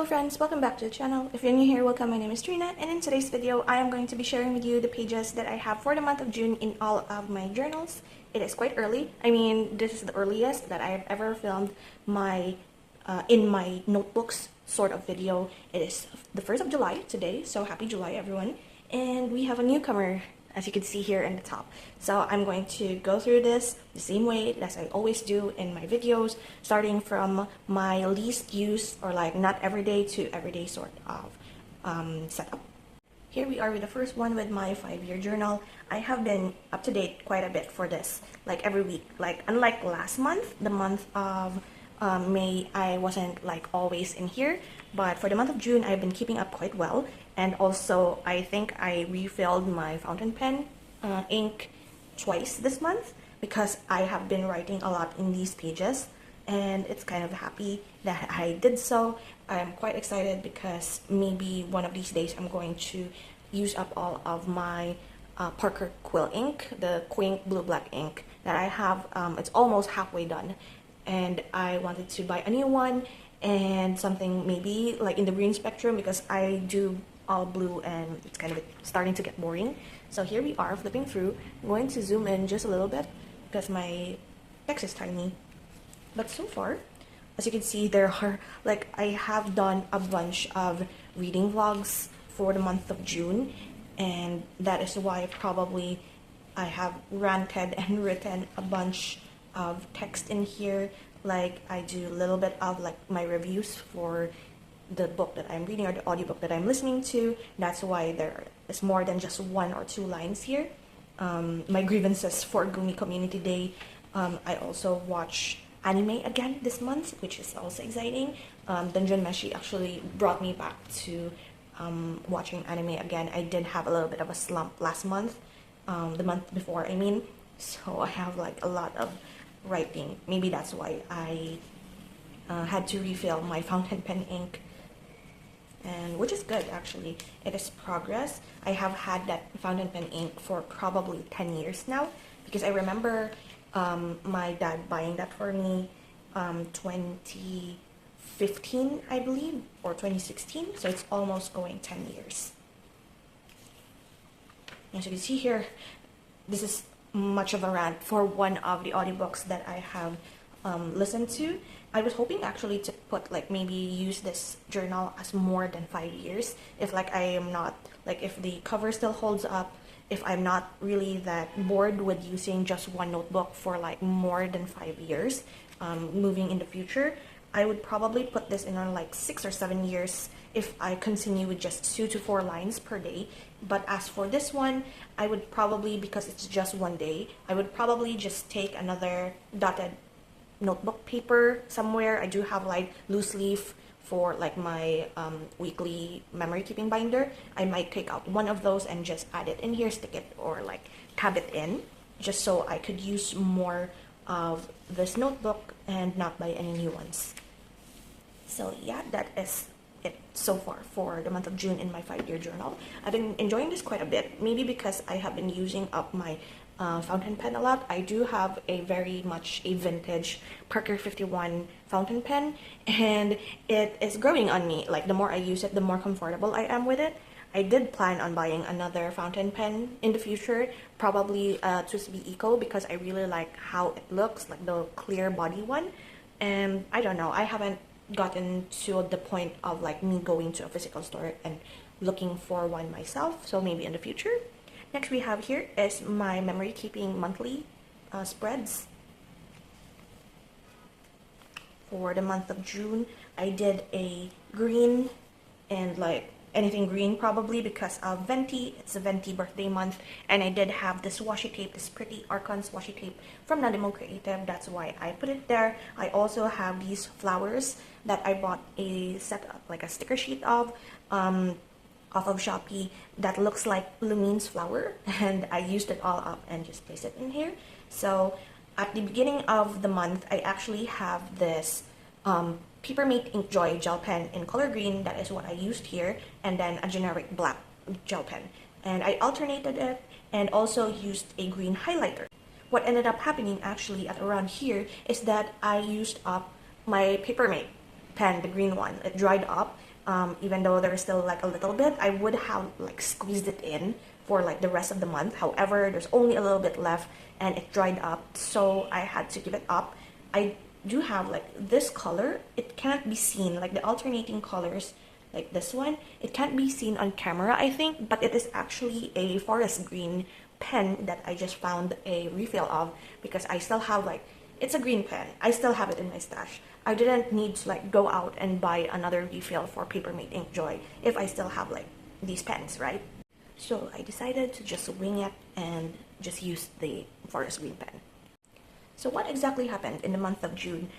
Hello friends, welcome back to the channel. If you're new here, welcome. My name is Trina, and in today's video, I am going to be sharing with you the pages that I have for the month of June in all of my journals. It is quite early. I mean, this is the earliest that I have ever filmed my in my notebooks sort of video. It is the 1st of July today, so happy July everyone. And we have a newcomer, as you can see here in the top. So I'm going to go through this the same way as I always do in my videos, starting from my least used or like not everyday to everyday sort of setup. Here we are with the first one with my 5-year journal. I have been up to date quite a bit for this, like every week. Like unlike last month, the month of May, I wasn't like always in here, but for the month of June, I've been keeping up quite well. And also, I think I refilled my fountain pen ink twice this month because I have been writing a lot in these pages, and it's kind of happy that I did so. I'm quite excited because maybe one of these days I'm going to use up all of my Parker Quill ink, the Quink Blue Black ink that I have. It's almost halfway done, and I wanted to buy a new one and something maybe like in the green spectrum because I do all blue and it's kind of starting to get boring. So here we are flipping through. I'm going to zoom in just a little bit because my text is tiny. But so far, as you can see, there are like I have done a bunch of reading vlogs for the month of June, and that is why probably I have ranted and written a bunch of text in here. Like I do a little bit of like my reviews for the book that I'm reading or the audiobook that I'm listening to. That's why there is more than just 1 or 2 lines here. My grievances for Gumi Community Day. I also watch anime again this month, which is also exciting. Dungeon Meshi actually brought me back to watching anime again. I did have a little bit of a slump last month, the month before I mean, so I have like a lot of writing. Maybe that's why I had to refill my fountain pen ink, and which is good actually. It is progress. I have had that fountain pen ink for probably 10 years now because I remember my dad buying that for me 2015 I believe, or 2016, so it's almost going 10 years. As you can see here, this is much of a rant for one of the audiobooks that I have listened to. I was hoping actually to put like maybe use this journal as more than 5 years, if like I am not like if the cover still holds up, if I'm not really that bored with using just one notebook for like more than 5 years moving in the future. I would probably put this in on like 6 or 7 years if I continue with just 2 to 4 lines per day. But as for this one, I would probably, because it's just one day, I would probably just take another dotted notebook paper somewhere. I do have like loose leaf for like my weekly memory keeping binder. I might take out one of those and just add it in here, stick it or like tab it in, just so I could use more of this notebook and not buy any new ones. So yeah, that is it so far for the month of June in my 5-year journal. I've been enjoying this quite a bit, maybe because I have been using up my fountain pen a lot. I do have a very much a vintage Parker 51 fountain pen, and it is growing on me. Like the more I use it, the more comfortable I am with it. I did plan on buying another fountain pen in the future, probably Twisby Eco, because I really like how it looks, like the clear body one. And I don't know, I haven't gotten to the point of like me going to a physical store and looking for one myself, so maybe in the future. Next we have here is my memory keeping monthly spreads. For the month of June, I did a green and like anything green probably because of Venti. It's a Venti birthday month, and I did have this washi tape, this pretty Archons washi tape from Nadimo Creative. That's why I put it there. I also have these flowers that I bought a set of, like a sticker sheet of off of Shopee that looks like Lumine's flower, and I used it all up and just placed it in here. So at the beginning of the month, I actually have this Papermate Ink Joy gel pen in color green. That is what I used here, and then a generic black gel pen, and I alternated it and also used a green highlighter. What ended up happening actually at around here is that I used up my Papermate pen, the green one. It dried up, even though there's still like a little bit. I would have like squeezed it in for like the rest of the month. However, there's only a little bit left and it dried up, so I had to give it up. I do have like this color. It cannot be seen, like the alternating colors, like this one, it can't be seen on camera, I think, but it is actually a forest green pen that I just found a refill of, because I still have like, it's a green pen, I still have it in my stash. I didn't need to like go out and buy another refill for Papermate Ink Joy if I still have like these pens, right? So I decided to just wing it and just use the forest green pen. So what exactly happened in the month of June?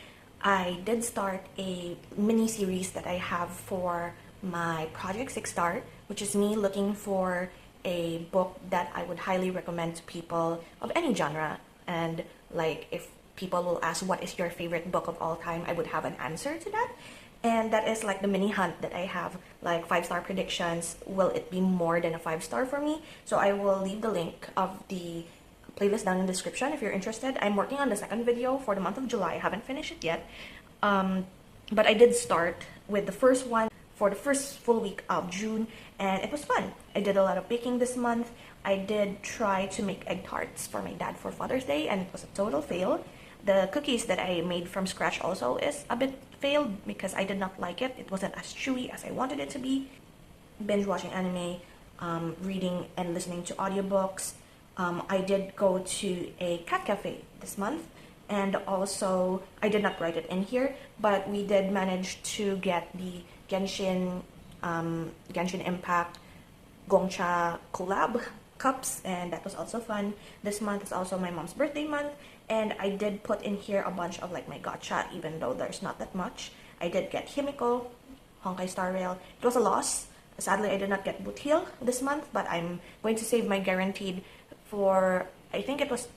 I did start a mini series that I have for my Project 6 Start, which is me looking for a book that I would highly recommend to people of any genre. And like, if people will ask what is your favorite book of all time, I would have an answer to that. And that is like the mini hunt that I have, like 5-star predictions. Will it be more than a 5-star for me? So I will leave the link of the playlist down in the description if you're interested. I'm working on the second video for the month of July. I haven't finished it yet. But I did start with the first one for the first full week of June, and it was fun. I did a lot of baking this month. I did try to make egg tarts for my dad for Father's Day, and it was a total fail. The cookies that I made from scratch also is a bit failed because I did not like it. It wasn't as chewy as I wanted it to be. Binge watching anime, reading and listening to audiobooks. I did go to a cat cafe this month, and also I did not write it in here, but we did manage to get the Genshin Impact Gongcha collab cups, and that was also fun. This month is also my mom's birthday month, and I did put in here a bunch of like my gacha, even though there's not that much. I did get Himiko, Honkai Star Rail. It was a loss. Sadly, I did not get Boot Heel this month, but I'm going to save my guaranteed for, I think it was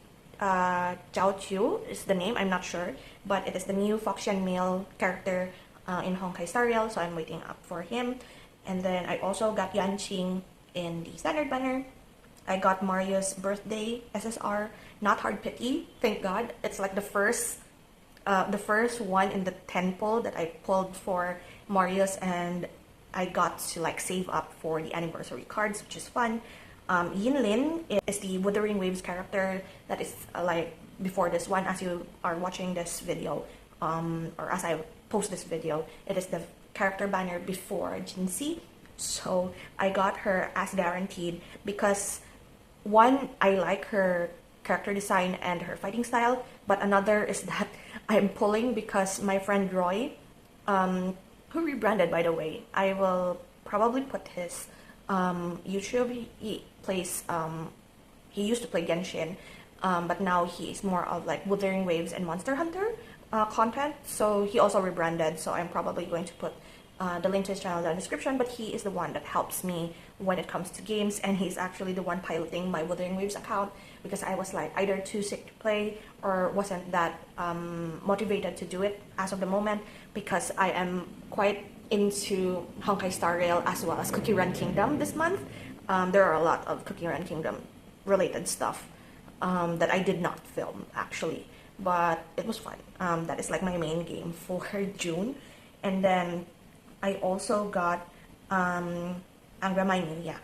Zhao Qiu is the name, I'm not sure, but it is the new Foxian male character in Honkai Star Rail, so I'm waiting up for him. And then I also got Yanqing in the standard banner. I got Mario's birthday SSR, not hard picky, thank God. It's like the first one in the 10 pull that I pulled for Mario's, and I got to like save up for the anniversary cards, which is fun. Yinlin is the Wuthering Waves character that is like before this one, as you are watching this video, or as I post this video, it is the character banner before Jinxie. So I got her as guaranteed because one, I like her character design and her fighting style, but another is that I'm pulling because my friend Roy, who rebranded by the way, I will probably put his YouTube. He plays, he used to play Genshin, but now he's more of like Wuthering Waves and Monster Hunter content, so he also rebranded, so I'm probably going to put the link to his channel down in the description. But he is the one that helps me when it comes to games, and he's actually the one piloting my Wuthering Waves account, because I was like either too sick to play or wasn't that motivated to do it as of the moment, because I am quite into Honkai Star Rail as well as Cookie Run Kingdom this month. There are a lot of Cookie Run Kingdom related stuff that I did not film actually, but it was fun. That is like my main game for June. And then I also got Angra Mainyu, yeah.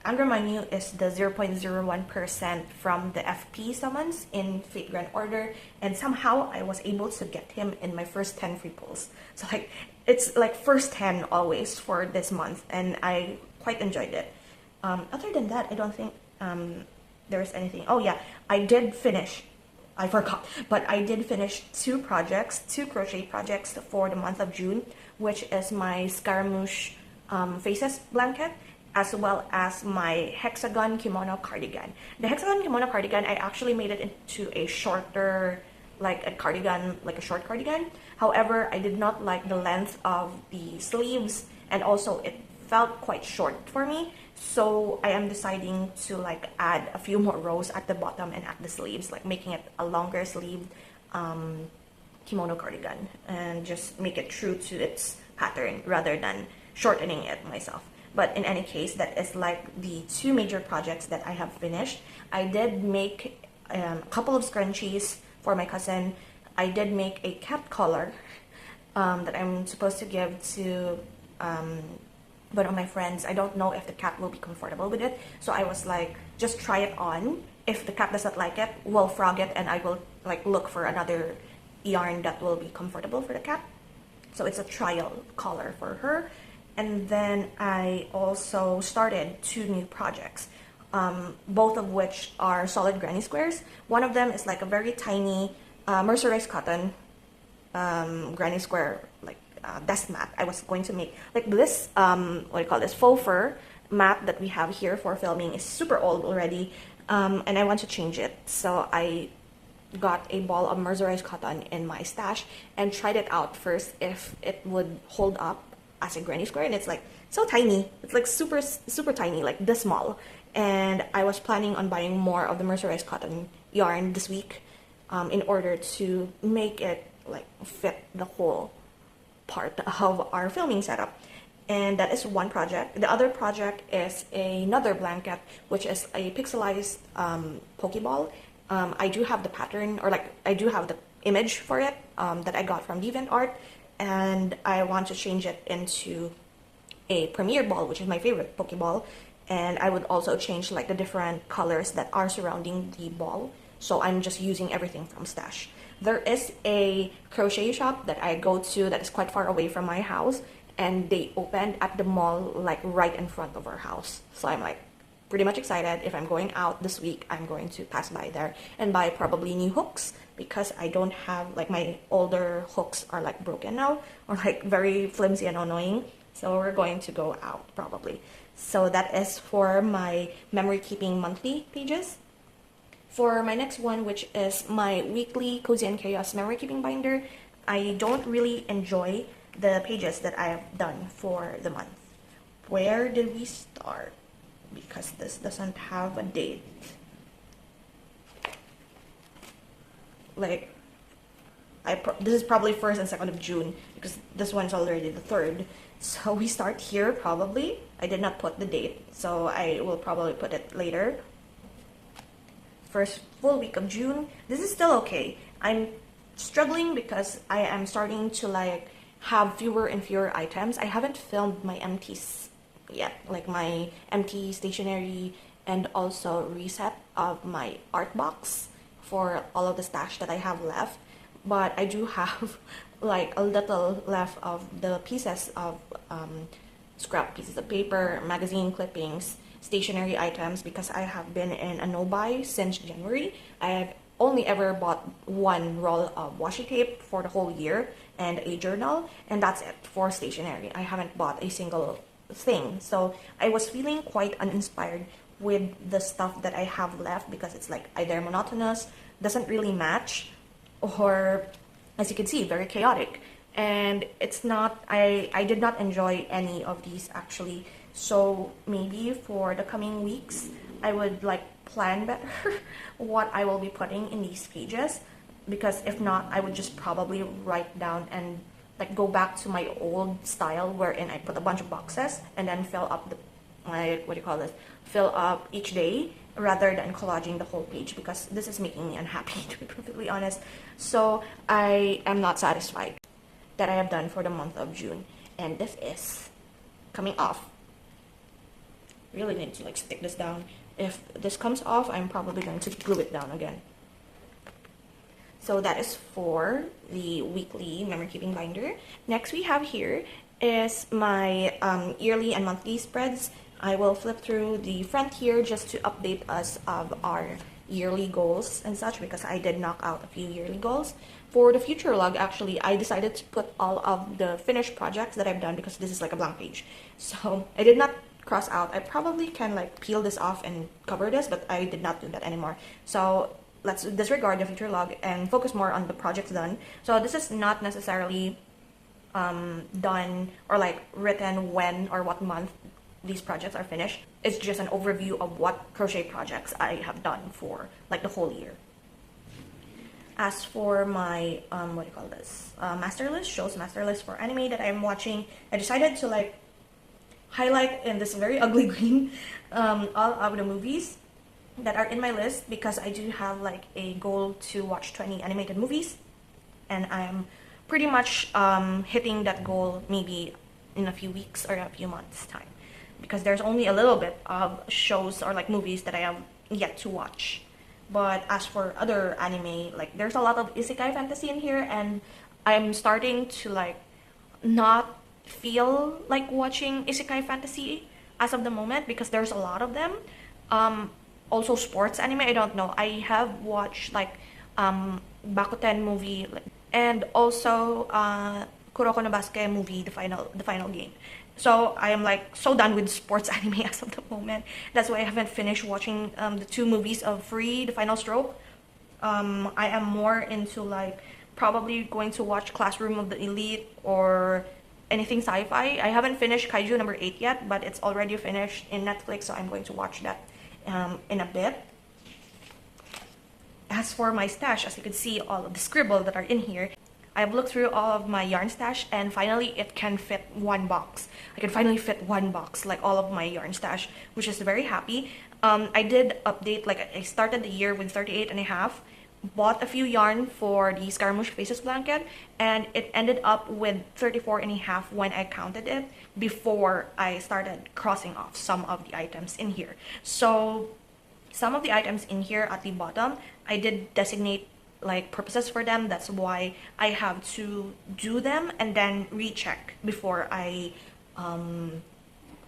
Angra Mainyu is the 0.01% from the FP summons in Fate Grand Order, and somehow I was able to get him in my first 10 free pulls. So like, it's like first 10 always for this month, and I quite enjoyed it. Other than that, I don't think there is anything. Oh yeah, I did finish, I forgot, but I did finish two crochet projects for the month of June, which is my Scaramouche Faces blanket, as well as my hexagon kimono cardigan. The hexagon kimono cardigan, I actually made it into a shorter, like a cardigan, like a short cardigan. However, I did not like the length of the sleeves, and also it felt quite short for me. So I am deciding to like add a few more rows at the bottom and at the sleeves, like making it a longer sleeved kimono cardigan, and just make it true to its pattern rather than shortening it myself. But in any case, that is like the two major projects that I have finished. I did make a couple of scrunchies for my cousin. I did make a cat collar that I'm supposed to give to one of my friends, I don't know if the cat will be comfortable with it. So I was like, just try it on. If the cat does not like it, we'll frog it, and I will like look for another yarn that will be comfortable for the cat. So it's a trial color for her. And then I also started 2 new projects, both of which are solid granny squares. One of them is like a very tiny mercerized cotton granny square, like desk mat. I was going to make like this, what do you call this, faux fur mat that we have here for filming is super old already, and I want to change it. So I got a ball of mercerized cotton in my stash and tried it out first if it would hold up as a granny square, and it's like so tiny. It's like super tiny, like this small. And I was planning on buying more of the mercerized cotton yarn this week, in order to make it like fit the whole part of our filming setup. And that is one project. The other project is another blanket, which is a pixelized Pokeball. I do have the pattern, or like I do have the image for it, that I got from DeviantArt, and I want to change it into a Premier Ball, which is my favorite Pokeball. And I would also change like the different colors that are surrounding the ball. So I'm just using everything from stash. There is a crochet shop that I go to that is quite far away from my house, and they opened at the mall like right in front of our house. So I'm like pretty much excited. If I'm going out this week, I'm going to pass by there and buy probably new hooks, because I don't have, like, my older hooks are like broken now, or like very flimsy and annoying. So we're going to go out probably. So that is for my memory keeping monthly pages. For my next one, which is my weekly Cozy and Chaos memory keeping binder, I don't really enjoy the pages that I have done for the month. Where did we start? Because this doesn't have a date. Like, this is probably 1st and 2nd of June, because this one's already the 3rd. So we start here probably. I did not put the date, so I will probably put it later. First full week of June. This is still okay. I'm struggling because I am starting to like have fewer and fewer items. I haven't filmed my empties yet, like my empty stationery and also reset of my art box for all of the stash that I have left. But I do have like a little left of the pieces of scrap pieces of paper, magazine clippings, stationery items, because I have been in a no-buy since January. I have only ever bought 1 roll of washi tape for the whole year and a journal, and that's it for stationery. I haven't bought a single thing. So I was feeling quite uninspired with the stuff that I have left, because it's like either monotonous, doesn't really match, or as you can see, very chaotic. And it's not, I did not enjoy any of these actually. So maybe for the coming weeks, I would like plan better what I will be putting in these pages, because if not, I would just probably write down and like go back to my old style wherein I put a bunch of boxes and then fill up the, like, what do you call this, fill up each day, rather than collaging the whole page, because this is making me unhappy, to be perfectly honest. So I am not satisfied that I have done for the month of June, and this is coming off. Really need to like stick this down. If this comes off, I'm probably going to glue it down again. So that is for the weekly memory keeping binder. Next we have here is my yearly and monthly spreads. I will flip through the front here just to update us of our yearly goals and such, because I did knock out a few yearly goals. For the future log, actually, I decided to put all of the finished projects that I've done, because this is like a blank page. So I did not cross out. I probably can like peel this off and cover this, but I did not do that anymore. So let's disregard the future log and focus more on the projects done. So this is not necessarily done or like written when or what month these projects are finished. It's just an overview of what crochet projects I have done for like the whole year. As for my what do you call this, master list, shows master list for anime that I'm watching, I decided to like highlight in this very ugly green all of the movies that are in my list, because I do have like a goal to watch 20 animated movies, and I'm pretty much hitting that goal maybe in a few weeks or a few months time, because there's only a little bit of shows or like movies that I have yet to watch. But as for other anime, like there's a lot of isekai fantasy in here, and I'm starting to like not feel like watching isekai fantasy as of the moment because there's a lot of them. Also sports anime, I don't know. I have watched like Bakuten movie, and also Kuroko no Basuke movie, the final game. So I am like so done with sports anime as of the moment. That's why I haven't finished watching the two movies of Free, the Final Stroke. I am more into like probably going to watch Classroom of the Elite or anything sci-fi. I haven't finished Kaiju number 8 yet, but it's already finished in Netflix, so I'm going to watch that in a bit. As for my stash, as you can see, all of the scribble that are in here, I've looked through all of my yarn stash, and finally it can fit one box. I can finally fit one box, like all of my yarn stash, which is very happy. I did update, like I started the year with 38.5, bought a few yarn for the Scaramouche Faces blanket, and it ended up with 34.5 when I counted it before I started crossing off some of the items in here. So some of the items in here at the bottom, I did designate like purposes for them. That's why I have to do them and then recheck before I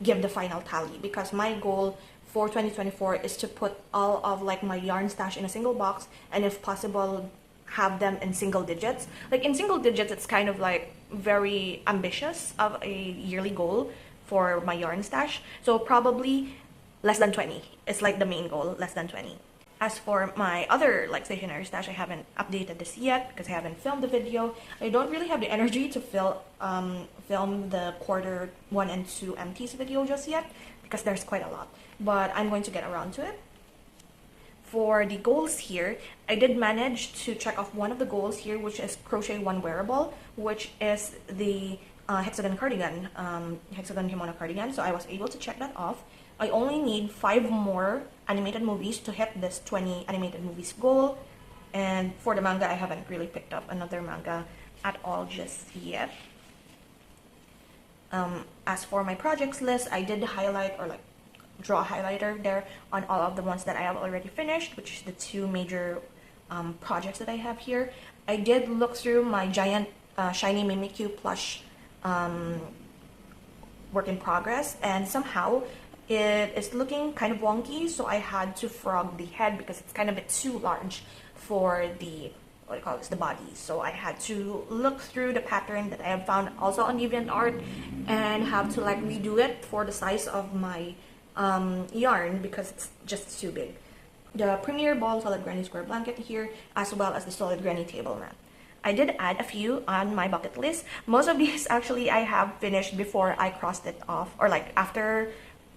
give the final tally, because my goal for 2024 is to put all of like my yarn stash in a single box, and if possible have them in single digits. Like in single digits, it's kind of like very ambitious of a yearly goal for my yarn stash, so probably less than 20 is like the main goal, less than 20. As for my other like stationery stash, I haven't updated this yet because I haven't filmed the video. I don't really have the energy to film the quarter 1 and 2 empties video just yet because there's quite a lot, but I'm going to get around to it. For the goals here, I did manage to check off one of the goals here, which is crochet one wearable, which is the hexagon cardigan, hexagon kimono cardigan. So I was able to check that off. I only need 5 more animated movies to hit this 20 animated movies goal. And for the manga, I haven't really picked up another manga at all just yet. As for my projects list, I did highlight or like draw a highlighter there on all of the ones that I have already finished, which is the 2 major projects that I have here. I did look through my giant shiny Mimikyu plush work in progress, and somehow it is looking kind of wonky, so I had to frog the head because it's kind of a bit too large for the, what do you call this, the body. So I had to look through the pattern that I have found also on DeviantArt and have to like redo it for the size of my yarn because it's just too big. The Premier Ball Solid Granny Square blanket here, as well as the Solid Granny table mat. I did add a few on my bucket list. Most of these actually I have finished before I crossed it off, or like after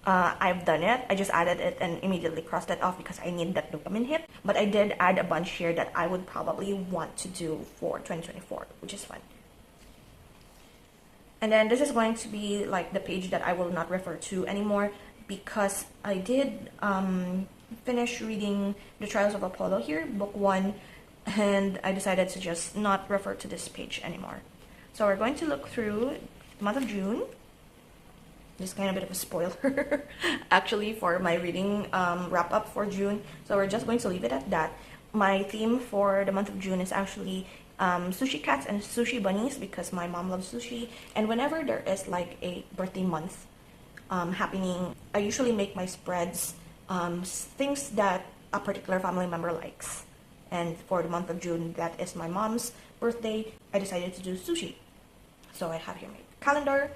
I've done it. I just added it and immediately crossed it off because I need that dopamine hit. But I did add a bunch here that I would probably want to do for 2024, which is fun. And then this is going to be like the page that I will not refer to anymore because I did finish reading The Trials of Apollo here, book 1, and I decided to just not refer to this page anymore. So we're going to look through the month of June. This is kind of a bit of a spoiler actually for my reading wrap up for June, so we're just going to leave it at that. My theme for the month of June is actually sushi cats and sushi bunnies because my mom loves sushi, and whenever there is like a birthday month happening, I usually make my spreads things that a particular family member likes. And for the month of June, that is my mom's birthday, I decided to do sushi. So I have here my calendar,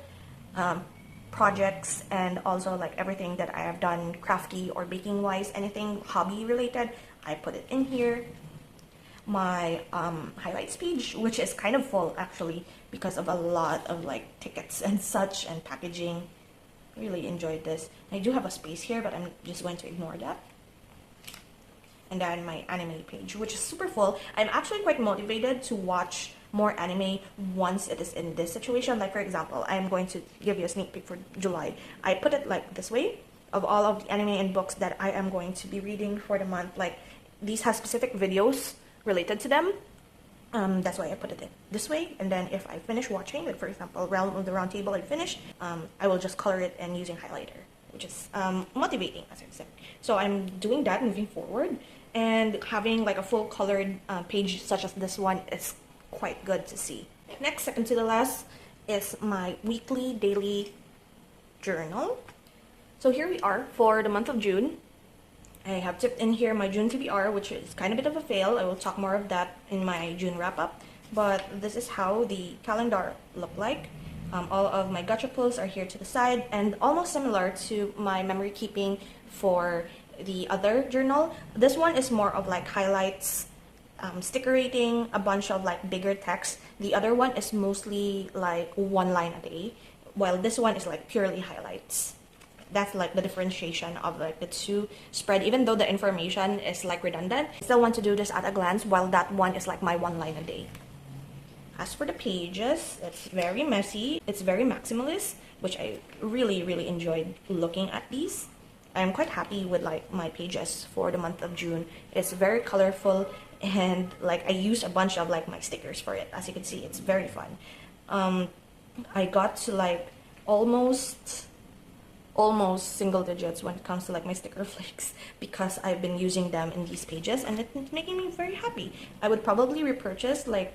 projects, and also like everything that I have done crafty or baking wise, anything hobby related, I put it in here. My highlights page, which is kind of full actually because of a lot of like tickets and such and packaging. Really enjoyed this. I do have a space here, but I'm just going to ignore that. And then my anime page, which is super full. I'm actually quite motivated to watch more anime once it is in this situation. Like for example, I'm going to give you a sneak peek for July. I put it like this way, of all of the anime and books that I am going to be reading for the month. Like these have specific videos related to them. That's why I put it in this way. And then if I finish watching, like for example, Realm of the Round Table, I finished, I will just color it and using highlighter, which is motivating, as I said. So I'm doing that moving forward, and having like a full colored page such as this one is quite good to see. Next, second to the last, is my weekly daily journal. So here we are for the month of June. I have tipped in here my June TBR, which is kind of a bit of a fail. I will talk more of that in my June wrap-up. But this is how the calendar looked like. All of my gotcha pulls are here to the side, and almost similar to my memory keeping for the other journal. This one is more of like highlights, sticker rating, a bunch of like bigger text. The other one is mostly like one line a day, while this one is like purely highlights. That's like the differentiation of like the two spread. Even though the information is like redundant, I still want to do this at a glance, while that one is like my one line a day. As for the pages, it's very messy. It's very maximalist, which I really enjoyed looking at these. I'm quite happy with like my pages for the month of June. It's very colorful, and like I used a bunch of like my stickers for it. As you can see, it's very fun. I got to like almost single digits when it comes to like my sticker flakes, because I've been using them in these pages, and it's making me very happy. I would probably repurchase like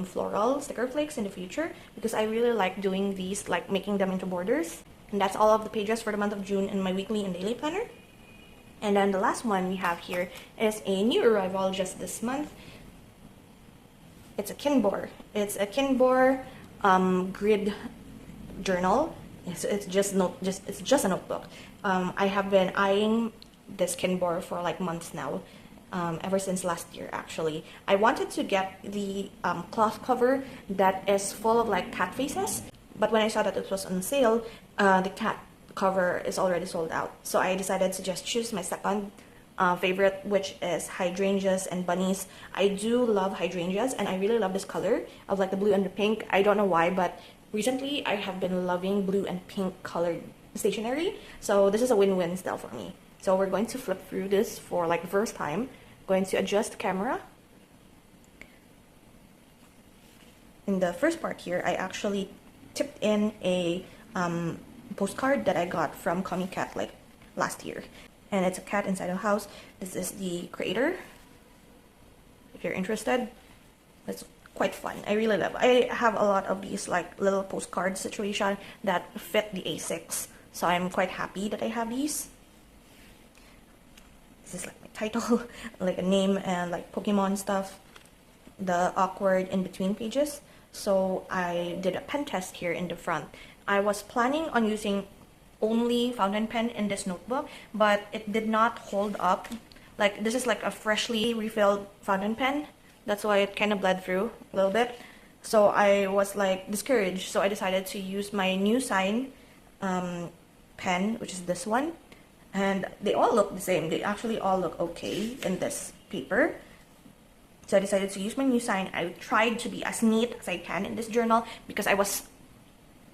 floral sticker flakes in the future, because I really like doing these, like making them into borders. And that's all of the pages for the month of June in my weekly and daily planner. And then the last one we have here is a new arrival just this month. It's a Kinbor. It's a Kinbor grid journal. It's just a notebook. I have been eyeing this Kinbor for like months now, ever since last year actually. I wanted to get the cloth cover that is full of like cat faces, but when I saw that it was on sale, the cat cover is already sold out. So I decided to just choose my second favorite, which is hydrangeas and bunnies. I do love hydrangeas, and I really love this color of like the blue and the pink. I don't know why, but recently I have been loving blue and pink colored stationery, so this is a win-win still for me. So we're going to flip through this for like the first time. Going to adjust the camera. In the first part here, I actually tipped in a postcard that I got from Comic Cat like last year, and it's a cat inside a house. This is the creator, if you're interested. It's quite fun. I really love it. I have a lot of these like little postcard situation that fit the A6, so I'm quite happy that I have these. This is like my title, like a name and like Pokemon stuff, the awkward in between pages. So I did a pen test here in the front. I was planning on using only fountain pen in this notebook, but it did not hold up. Like this is like a freshly refilled fountain pen. That's why it kind of bled through a little bit. So I was like discouraged. So I decided to use my new sign pen, which is this one. And they all look the same. They actually all look okay in this paper. So I decided to use my new sign. I tried to be as neat as I can in this journal because I was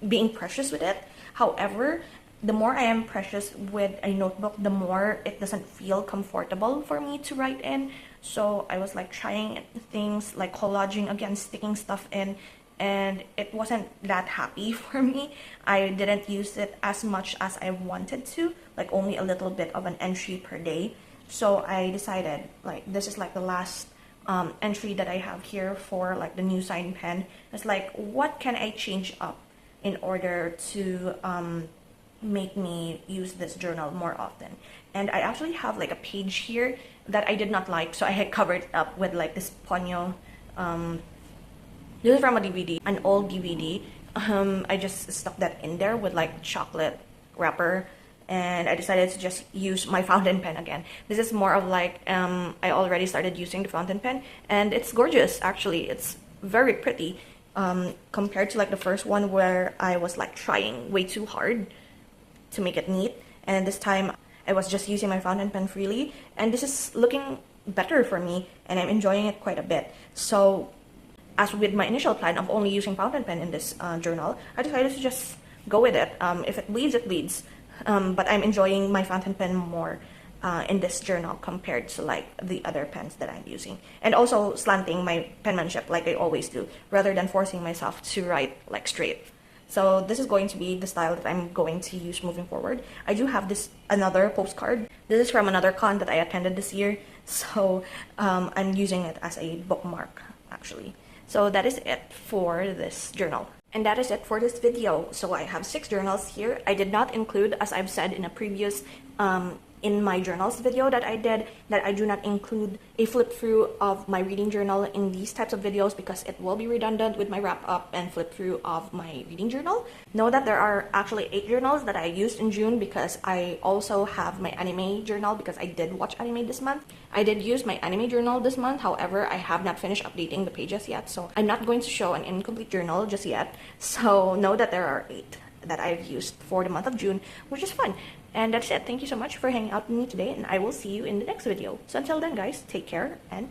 being precious with it. However, the more I am precious with a notebook, the more it doesn't feel comfortable for me to write in. So I was like trying things like collaging again, sticking stuff in, and it wasn't that happy for me. I didn't use it as much as I wanted to, like only a little bit of an entry per day. So I decided like this is like the last entry that I have here for like the new sign pen. It's like, what can I change up in order to make me use this journal more often? And I actually have like a page here that I did not like, so I had covered it up with like this ponyo. This is from a DVD, an old DVD. I just stuck that in there with like chocolate wrapper, and I decided to just use my fountain pen again. This is more of like, I already started using the fountain pen, and it's gorgeous actually. It's very pretty compared to like the first one where I was like trying way too hard to make it neat, and this time I was just using my fountain pen freely, and this is looking better for me, and I'm enjoying it quite a bit. So as with my initial plan of only using fountain pen in this journal, I decided to just go with it. If it bleeds, it bleeds. But I'm enjoying my fountain pen more. in this journal compared to like the other pens that I'm using, and also slanting my penmanship like I always do, rather than forcing myself to write like straight. So this is going to be the style that I'm going to use moving forward. I do have this another postcard. This is from another con that I attended this year, so I'm using it as a bookmark actually. So that is it for this journal. And that is it for this video. So I have 6 journals here. I did not include, as I've said in a previous in my journals video that I did, that I do not include a flip through of my reading journal in these types of videos because it will be redundant with my wrap up and flip through of my reading journal. Know that there are actually 8 journals that I used in June because I also have my anime journal because I did watch anime this month. I did use my anime journal this month, however, I have not finished updating the pages yet, so I'm not going to show an incomplete journal just yet. So know that there are 8 that I've used for the month of June, which is fun. And that's it. Thank you so much for hanging out with me today, and I will see you in the next video. So until then, guys, take care and